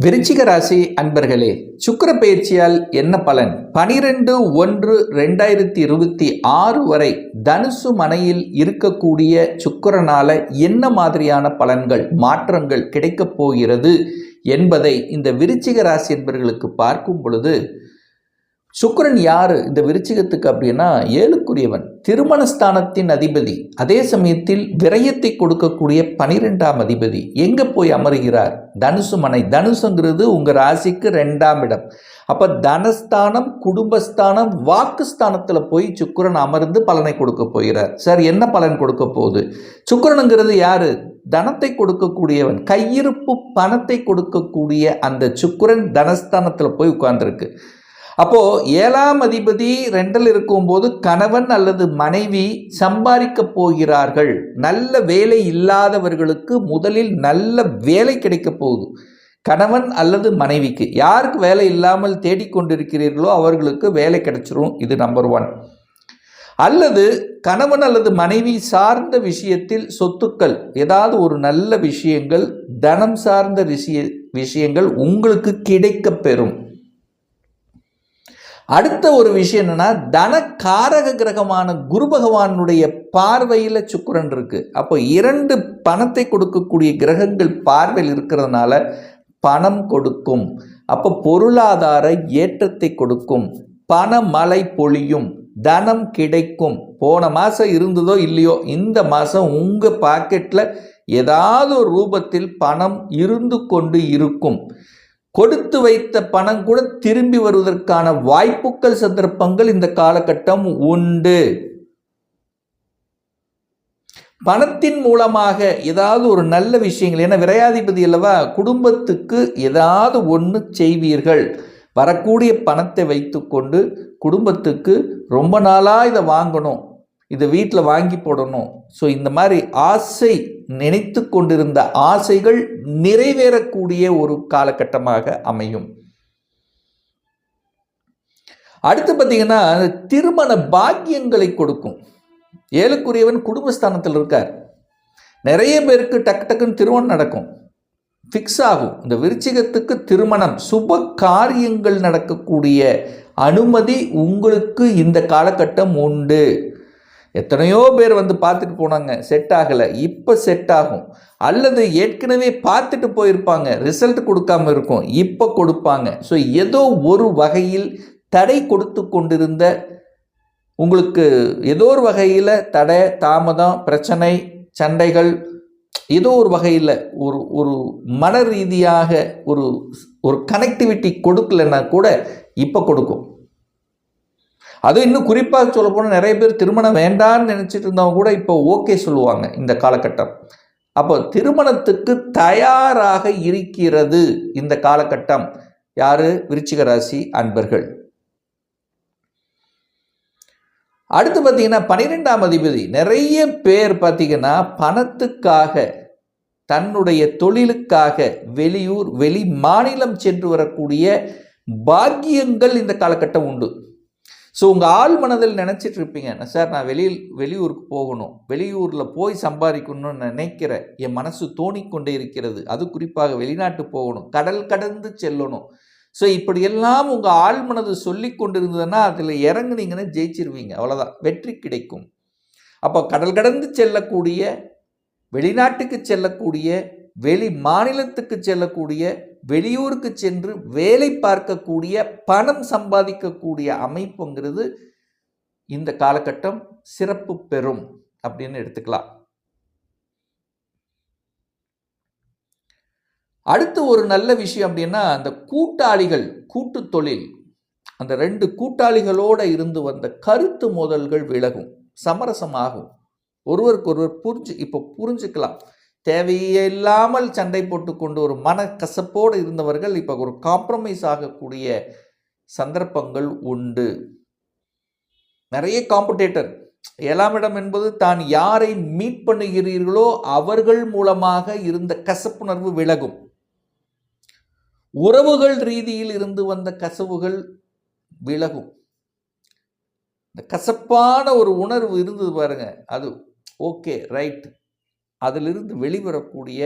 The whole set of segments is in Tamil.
விருச்சிக ராசி அன்பர்களே, சுக்கிர பெயர்ச்சியால் என்ன பலன்? 12/1/2026 வரை தனுசு மனையில் இருக்கக்கூடிய சுக்கிரனால என்ன மாதிரியான பலன்கள் மாற்றங்கள் கிடைக்கப் போகிறது என்பதை இந்த விருச்சிக ராசி அன்பர்களுக்கு பார்க்கும் பொழுது, சுக்கிரன் யாரு இந்த விருச்சிகத்துக்கு அப்படின்னா ஏழுக்குரியவன், திருமணஸ்தானத்தின் அதிபதி, அதே சமயத்தில் விரயத்தை கொடுக்கக்கூடிய 12ஆம் அதிபதி. எங்க போய் அமருகிறார்? தனுசு மனை. தனுசுங்கிறது உங்க ராசிக்கு 2ஆம் இடம். அப்ப தனஸ்தானம், குடும்பஸ்தானம், வாக்குஸ்தானத்துல போய் சுக்கிரன் அமர்ந்து பலனை கொடுக்க போகிறார். சார், என்ன பலன் கொடுக்க போகுது? சுக்கிரனுங்கிறது யாரு? தனத்தை கொடுக்கக்கூடியவன், கையிருப்பு பணத்தை கொடுக்கக்கூடிய அந்த சுக்கிரன் தனஸ்தானத்துல போய் உட்கார்ந்துருக்கு. அப்போ 7ஆம் அதிபதி 2ல் இருக்கும்போது கணவன் அல்லது மனைவி சம்பாதிக்க போகிறார்கள். நல்ல வேலை இல்லாதவர்களுக்கு முதலில் நல்ல வேலை கிடைக்க போகுது. கணவன் அல்லது மனைவிக்கு, யாருக்கு வேலை இல்லாமல் தேடிக்கொண்டிருக்கிறீர்களோ அவர்களுக்கு வேலை கிடைச்சிரும். இது நம்பர் 1. அல்லது கணவன் அல்லது மனைவி சார்ந்த விஷயத்தில் சொத்துக்கள், ஏதாவது ஒரு நல்ல விஷயங்கள், தனம் சார்ந்த விஷயங்கள் உங்களுக்கு கிடைக்க பெறும். அடுத்த ஒரு விஷயம் என்னன்னா, தன காரக கிரகமான குரு பகவானுடைய பார்வையில் சுக்கிரன் இருக்கு. அப்போ 2 பணத்தை கொடுக்கக்கூடிய கிரகங்கள் பார்வையில் இருக்கிறதுனால பணம் கொடுக்கும். அப்போ பொருளாதார ஏற்றத்தை கொடுக்கும், பண மழை பொழியும், தனம் கிடைக்கும். போன மாதம் இருந்ததோ இல்லையோ, இந்த மாதம் உங்கள் பாக்கெட்டில் ஏதாவது ஒரு ரூபத்தில் பணம் இருந்து கொண்டு இருக்கும். கொடுத்து வைத்த பணம் கூட திரும்பி வருவதற்கான வாய்ப்புகள், சந்தர்ப்பங்கள் இந்த காலகட்டம் உண்டு. பணத்தின் மூலமாக ஏதாவது ஒரு நல்ல விஷயங்கள், ஏன்னா விரையாதிபதி அல்லவா, குடும்பத்துக்கு ஏதாவது ஒன்று செய்வீர்கள். வரக்கூடிய பணத்தை வைத்துக்கொண்டு குடும்பத்துக்கு ரொம்ப நாளாக இதை வாங்கணும், இதை வீட்டில் வாங்கி போடணும், ஸோ இந்த மாதிரி ஆசை, நினைத்து கொண்டிருந்த ஆசைகள் நிறைவேறக்கூடிய ஒரு காலகட்டமாக அமையும். அடுத்து பார்த்தீங்கன்னா, திருமண பாக்கியங்களை கொடுக்கும். ஏழுக்குரியவன் குடும்பஸ்தானத்தில் இருக்கார். நிறைய பேருக்கு டக்கு டக்குன்னு திருமணம் நடக்கும், ஃபிக்ஸ் ஆகும். இந்த விருச்சிகத்துக்கு திருமணம், சுப காரியங்கள் நடக்கக்கூடிய அனுமதி உங்களுக்கு இந்த காலகட்டம் உண்டு. எத்தனையோ பேர் வந்து பார்த்துட்டு போனாங்க, செட் ஆகலை, இப்போ செட் ஆகும். அல்லது ஏற்கனவே பார்த்துட்டு போயிருப்பாங்க, ரிசல்ட் கொடுக்காம இருக்கும், இப்போ கொடுப்பாங்க. ஸோ ஏதோ ஒரு வகையில் தடை கொடுத்து கொண்டிருந்த உங்களுக்கு, ஏதோ ஒரு வகையில் தடை, தாமதம், பிரச்சனை, சண்டைகள், ஏதோ ஒரு வகையில் ஒரு மன ரீதியாக ஒரு கனெக்டிவிட்டி கொடுக்கலன்னா கூட இப்போ கொடுக்கும். அது இன்னும் குறிப்பாக சொல்ல போனால், நிறைய பேர் திருமணம் வேண்டான்னு நினச்சிட்டு இருந்தவங்க கூட இப்போ ஓகே சொல்லுவாங்க இந்த காலகட்டம். அப்போ திருமணத்துக்கு தயாராக இருக்கிறது இந்த காலகட்டம். யாரு? விருச்சிக ராசி அன்பர்கள். அடுத்து பார்த்தீங்கன்னா, 12ஆம் அதிபதி. நிறைய பேர் பார்த்தீங்கன்னா பணத்துக்காக, தன்னுடைய தொழிலுக்காக வெளியூர், வெளி மாநிலம் சென்று வரக்கூடிய பாக்கியங்கள் இந்த காலகட்டம் உண்டு. ஸோ உங்கள் ஆள் மனதில் நினச்சிட்டு இருப்பீங்க, சார் நான் வெளியூருக்கு போகணும், வெளியூரில் போய் சம்பாதிக்கணும்னு நினைக்கிற என் மனசு தோணிக்கொண்டே இருக்கிறது. அது குறிப்பாக வெளிநாட்டு போகணும், கடல் கடந்து செல்லணும். ஸோ இப்படியெல்லாம் உங்கள் ஆள் மனது சொல்லி கொண்டு இருந்ததுன்னா அதில் இறங்குனீங்கன்னா ஜெயிச்சிருவீங்க, அவ்வளோதான், வெற்றி கிடைக்கும். அப்போ கடல் கடந்து செல்லக்கூடிய, வெளிநாட்டுக்கு செல்லக்கூடிய, வெளி மாநிலத்துக்கு செல்லக்கூடிய, வெளியூருக்கு சென்று வேலை பார்க்கக்கூடிய, பணம் சம்பாதிக்கக்கூடிய அமைப்புங்கிறது இந்த காலகட்டம் சிறப்பு பெறும் அப்படின்னு எடுத்துக்கலாம். அடுத்து ஒரு நல்ல விஷயம் அப்படின்னா, அந்த கூட்டாளிகள், கூட்டு தொழில், அந்த 2 கூட்டாளிகளோடு இருந்து வந்த கருத்து மோதல்கள் விலகும், சமரசமாகும், ஒருவருக்கொருவர் இப்போ புரிஞ்சுக்கலாம். தேவையில்லாமல் சண்டை போட்டு கொண்டு ஒரு மனக்கசப்போடு இருந்தவர்கள் இப்போ ஒரு காம்ப்ரமைஸ் ஆகக்கூடிய சந்தர்ப்பங்கள் உண்டு. நிறைய காம்படேட்டர், 7ஆம் இடம் என்பது தான் யாரை மீட் பண்ணுகிறீர்களோ அவர்கள் மூலமாக இருந்த கசப்புணர்வு விலகும். உறவுகள் ரீதியில் இருந்து வந்த கசவுகள் விலகும். இந்த கசப்பான ஒரு உணர்வு இருந்தது பாருங்க, அது ஓகே ரைட், அதிலிருந்து வெளிவரக்கூடிய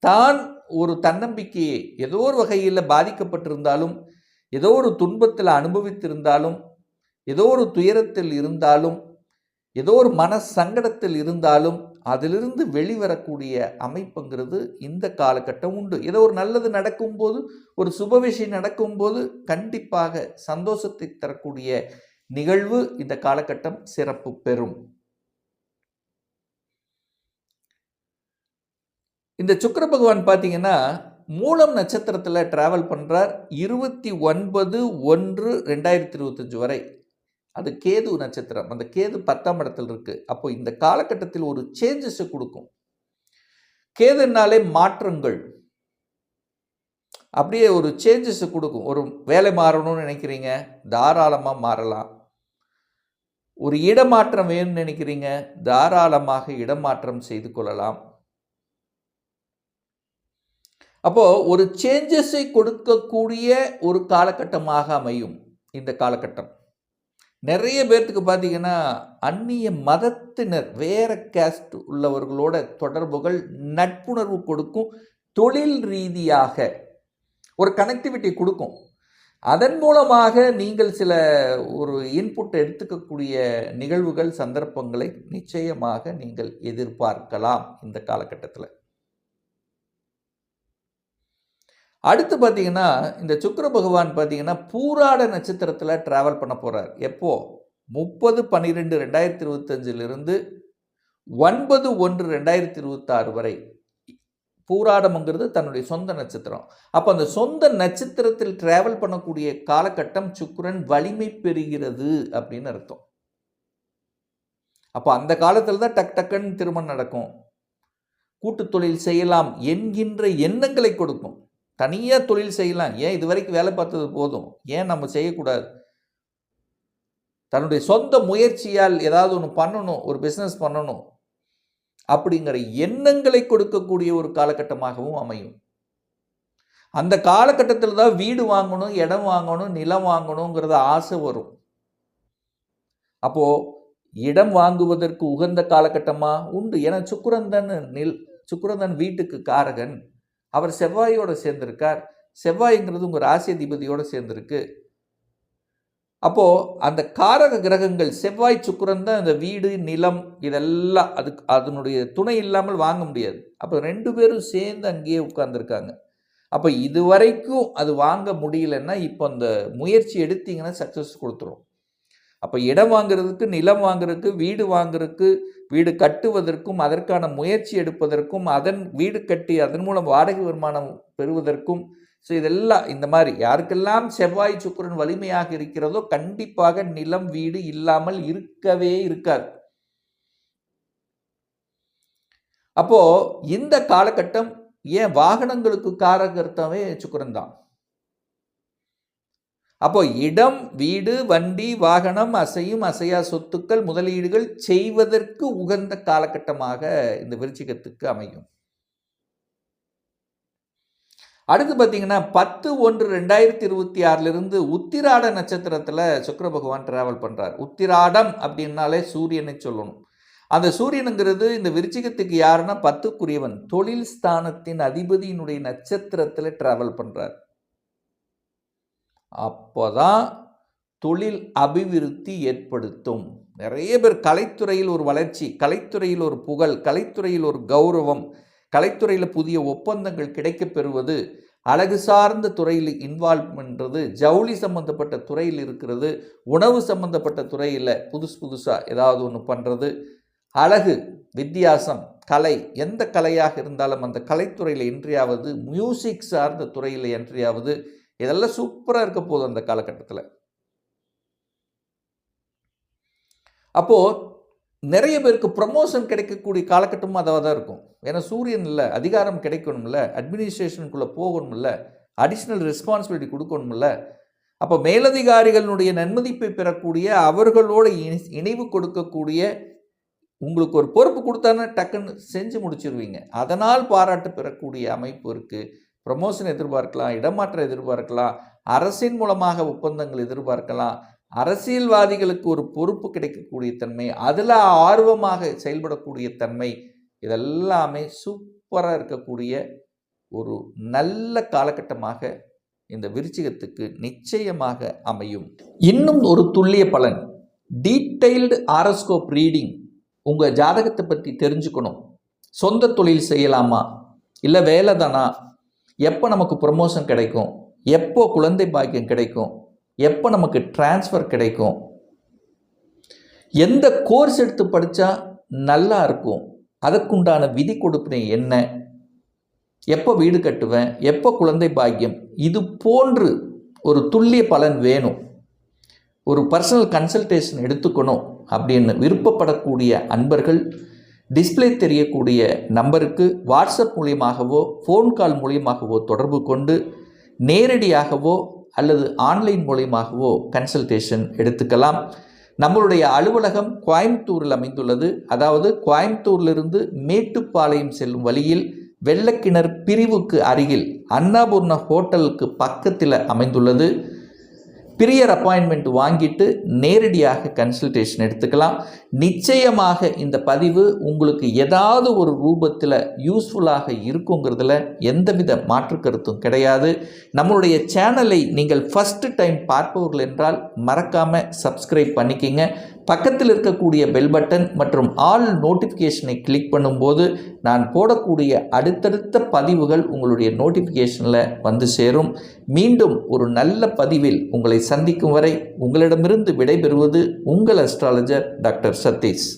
தான் ஒரு தன்னம்பிக்கையை ஏதோ ஒரு வகையில் பாதிக்கப்பட்டிருந்தாலும், ஏதோ ஒரு துன்பத்தில் அனுபவித்திருந்தாலும், ஏதோ ஒரு துயரத்தில் இருந்தாலும், ஏதோ ஒரு மன சங்கடத்தில் இருந்தாலும் அதிலிருந்து வெளிவரக்கூடிய அமைப்புங்கிறது இந்த காலகட்டம் உண்டு. ஏதோ ஒரு நல்லது நடக்கும்போது, ஒரு சுப விஷயம் நடக்கும்போது கண்டிப்பாக சந்தோஷத்தை தரக்கூடிய நிகழ்வு இந்த காலகட்டம் சிறப்பு பெறும். இந்த சுக்கிர பகவான் பார்த்தீங்கன்னா மூலம் நட்சத்திரத்தில் டிராவல் பண்ணுறார் 29/1/2025 வரை. அது கேது நட்சத்திரம். அந்த கேது 10ஆம் இடத்தில் இருக்கு. அப்போ இந்த காலகட்டத்தில் ஒரு சேஞ்சஸ் கொடுக்கும். கேதுனாலே மாற்றங்கள், அப்படியே ஒரு சேஞ்சஸ் கொடுக்கும். ஒரு வேலை மாறணும்னு நினைக்கிறீங்க, தாராளமாக மாறலாம். ஒரு இடமாற்றம் வேணும்னு நினைக்கிறீங்க, தாராளமாக இடமாற்றம் செய்து கொள்ளலாம். அப்போ ஒரு சேஞ்சஸை கொடுக்கக்கூடிய ஒரு காலகட்டமாக அமையும் இந்த காலகட்டம். நிறைய பேர்த்துக்கு பார்த்தீங்கன்னா அந்நிய மதத்தினர், வேற கேஸ்ட் உள்ளவர்களோட தொடர்புகள் நட்புணர்வு கொடுக்கும். தொழில் ரீதியாக ஒரு கனெக்டிவிட்டி கொடுக்கும். அதன் மூலமாக நீங்கள் சில ஒரு இன்புட் எடுத்துக்கக்கூடிய நிகழ்வுகள், சந்தர்ப்பங்களை நிச்சயமாக நீங்கள் எதிர்பார்க்கலாம் இந்த காலகட்டத்தில். அடுத்து பார்த்தீங்கன்னா இந்த சுக்கிர பகவான் பார்த்தீங்கன்னா பூராட நட்சத்திரத்தில் டிராவல் பண்ண போகிறார். எப்போ? 30/12/2025 9/1/2026 வரை. பூராடம்ங்கிறது தன்னுடைய சொந்த நட்சத்திரம். அப்போ அந்த சொந்த நட்சத்திரத்தில் டிராவல் பண்ணக்கூடிய காலகட்டம் சுக்கிரன் வலிமை பெறுகிறது அப்படின்னு அர்த்தம். அப்போ அந்த காலத்தில் தான் டக்குன்னு திருமணம் நடக்கும், கூட்டு தொழில் செய்யலாம் என்கின்ற எண்ணங்களை கொடுக்கும். தனியாக தொழில் செய்யலாம், ஏன் இது வரைக்கும் வேலை பார்த்தது போதும், ஏன் நம்ம செய்யக்கூடாது, தன்னுடைய சொந்த முயற்சியால் ஏதாவது ஒன்று பண்ணணும், ஒரு பிஸ்னஸ் பண்ணணும் அப்படிங்கிற எண்ணங்களை கொடுக்கக்கூடிய ஒரு காலகட்டமாகவும் அமையும். அந்த காலகட்டத்தில் தான் வீடு வாங்கணும், இடம் வாங்கணும், நிலம் வாங்கணுங்கிறத ஆசை வரும். அப்போ இடம் வாங்குவதற்கு உகந்த காலகட்டமா உண்டு. ஏன்னா சுக்கிரன் வீட்டுக்கு காரகன். அவர் செவ்வாயோடு சேர்ந்திருக்கார். செவ்வாய்ங்கிறது உங்கள் ராசி அதிபதியோடு சேர்ந்திருக்கு. அப்போ அந்த காரக கிரகங்கள் செவ்வாய் சுக்கிரன் தான் இந்த வீடு நிலம் இதெல்லாம் அதனுடைய துணை இல்லாமல் வாங்க முடியாது. அப்போ 2 பேரும் சேர்ந்து அங்கேயே உட்கார்ந்துருக்காங்க. அப்போ இதுவரைக்கும் அது வாங்க முடியலன்னா இப்போ அந்த முயற்சி எடுத்தீங்கன்னா சக்ஸஸ் கொடுத்துரும். அப்போ இடம் வாங்குறதுக்கு, நிலம் வாங்குறதுக்கு, வீடு வாங்குறதுக்கு, வீடு கட்டுவதற்கும், அதற்கான முயற்சி எடுப்பதற்கும், அதன் வீடு கட்டி அதன் மூலம் வாடகை வருமானம் பெறுவதற்கும், ஸோ இதெல்லாம் இந்த மாதிரி யாருக்கெல்லாம் செவ்வாய் சுக்கிரன் வலிமையாக இருக்கிறதோ கண்டிப்பாக நிலம் வீடு இல்லாமல் இருக்கவே இருக்காது. அப்போ இந்த காலகட்டம் ஏன் வாகனங்களுக்கு காரகர்த்தாவே சுக்கிரன் தான். அப்போ இடம், வீடு, வண்டி, வாகனம், அசையும் அசையா சொத்துக்கள், முதலீடுகள் செய்வதற்கு உகந்த காலகட்டமாக இந்த விருச்சிகத்துக்கு அமையும். அடுத்து பார்த்தீங்கன்னா 10/1/2026 உத்திராட நட்சத்திரத்தில் சுக்கிர பகவான் டிராவல் பண்ணுறார். உத்திராடம் அப்படின்னாலே சூரியனை சொல்லணும். அந்த சூரியனுங்கிறது இந்த விருச்சிகத்துக்கு யாருன்னா 10க்குரியவன், தொழில் ஸ்தானத்தின் அதிபதியினுடைய நட்சத்திரத்தில் டிராவல் பண்ணுறார். அப்போதான் தொழில் அபிவிருத்தி ஏற்படுத்தும். நிறைய பேர் கலைத்துறையில் ஒரு வளர்ச்சி, கலைத்துறையில் ஒரு புகழ், கலைத்துறையில் ஒரு கௌரவம், கலைத்துறையில் புதிய ஒப்பந்தங்கள் கிடைக்கப் பெறுவது, அழகு சார்ந்த துறையில் இன்வால்வ்மென்றது, ஜவுளி சம்பந்தப்பட்ட துறையில் இருக்கிறது, உணவு சம்பந்தப்பட்ட துறையில் புதுசாக ஏதாவது ஒன்று பண்ணுறது, அழகு, வித்தியாசம், கலை, எந்த கலையாக இருந்தாலும் அந்த கலைத்துறையில் என்ட்ரியாவது, மியூசிக் சார்ந்த துறையில் என்ட்ரியாவது, இதெல்லாம் சூப்பராக இருக்க போதும் அந்த காலகட்டத்தில். அப்போது நிறைய பேருக்கு ப்ரமோஷன் கிடைக்கக்கூடிய காலகட்டமும் அதாக தான் இருக்கும். ஏன்னா சூரியன் இல்லை, அதிகாரம் கிடைக்கணும்ல, அட்மினிஸ்ட்ரேஷனுக்குள்ளே போகணும்ல, அடிஷ்னல் ரெஸ்பான்சிபிலிட்டி கொடுக்கணும்ல. அப்போ மேலதிகாரிகளுடைய நன்மதிப்பை பெறக்கூடிய, அவர்களோடு இணைவு கொடுக்கக்கூடிய, உங்களுக்கு ஒரு பொறுப்பு கொடுத்தானே டக்குன்னு செஞ்சு முடிச்சிருவீங்க. அதனால் பாராட்டு பெறக்கூடிய அமைப்பு இருக்குது. ப்ரமோஷன் எதிர்பார்க்கலாம், இடமாற்றம் எதிர்பார்க்கலாம், அரசின் மூலமாக ஒப்பந்தங்கள் எதிர்பார்க்கலாம், அரசியல்வாதிகளுக்கு ஒரு பொறுப்பு கிடைக்கக்கூடிய தன்மை, அதில் ஆர்வமாக செயல்படக்கூடிய தன்மை, இதெல்லாமே சூப்பராக இருக்கக்கூடிய ஒரு நல்ல காலகட்டமாக இந்த விருச்சிகத்துக்கு நிச்சயமாக அமையும். இன்னும் ஒரு துல்லிய பலன், டீட்டெயில்டு ஹாரோஸ்கோப் ரீடிங். உங்கள் ஜாதகத்தை பற்றி தெரிஞ்சுக்கணும். சொந்த தொழில் செய்யலாமா, இல்லை வேலை தானா, எப்போ நமக்கு ப்ரமோஷன் கிடைக்கும், எப்போ குழந்தை பாக்கியம் கிடைக்கும், எப்போ நமக்கு டிரான்ஸ்ஃபர் கிடைக்கும், எந்த கோர்ஸ் எடுத்து படித்தா நல்லா இருக்கும், அதற்குண்டான விதி கொடுப்பினை என்ன, எப்போ வீடு கட்டுவேன், எப்போ குழந்தை பாக்கியம், இது போன்று ஒரு துல்லிய பலன் வேணும், ஒரு பர்சனல் கன்சல்டேஷன் எடுத்துக்கணும் அப்படின்னு விருப்பப்படக்கூடிய அன்பர்கள் டிஸ்பிளே தெரியக்கூடிய நம்பருக்கு வாட்ஸ்அப் மூலியமாகவோ ஃபோன் கால் மூலியமாகவோ தொடர்பு கொண்டு நேரடியாகவோ அல்லது ஆன்லைன் மூலியமாகவோ கன்சல்டேஷன் எடுத்துக்கலாம். நம்மளுடைய அலுவலகம் கோயம்புத்தூரில் அமைந்துள்ளது. அதாவது கோயம்புத்தூரிலிருந்து மேட்டுப்பாளையம் செல்லும் வழியில் வெள்ளக்கிணர் பிரிவுக்கு அருகில் அன்னபூர்ணா ஹோட்டலுக்கு பக்கத்தில் அமைந்துள்ளது. பிரியர் அப்பாயின்மெண்ட் வாங்கிட்டு நேரடியாக கன்சல்டேஷன் எடுத்துக்கலாம். நிச்சயமாக இந்த பதிவு உங்களுக்கு ஏதாவது ஒரு ரூபத்தில் யூஸ்ஃபுல்லாக இருக்குங்கிறதுல எந்தவித மாற்று கருத்தும் கிடையாது. நம்மளுடைய சேனலை நீங்கள் ஃபஸ்ட்டு டைம் பார்ப்பவர்கள் என்றால் மறக்காமல் சப்ஸ்கிரைப் பண்ணிக்கிங்க. பக்கத்தில் இருக்கக்கூடிய பெல் பட்டன் மற்றும் ஆல் நோட்டிஃபிகேஷனை கிளிக் பண்ணும்போது நான் போடக்கூடிய அடுத்தடுத்த பதிவுகள் உங்களுடைய நோட்டிஃபிகேஷனில் வந்து சேரும். மீண்டும் ஒரு நல்ல பதிவில் உங்களை சந்திக்கும் வரை உங்களிடமிருந்து விடைபெறுவது உங்கள் அஸ்ட்ராலஜர் டாக்டர் சதீஷ்.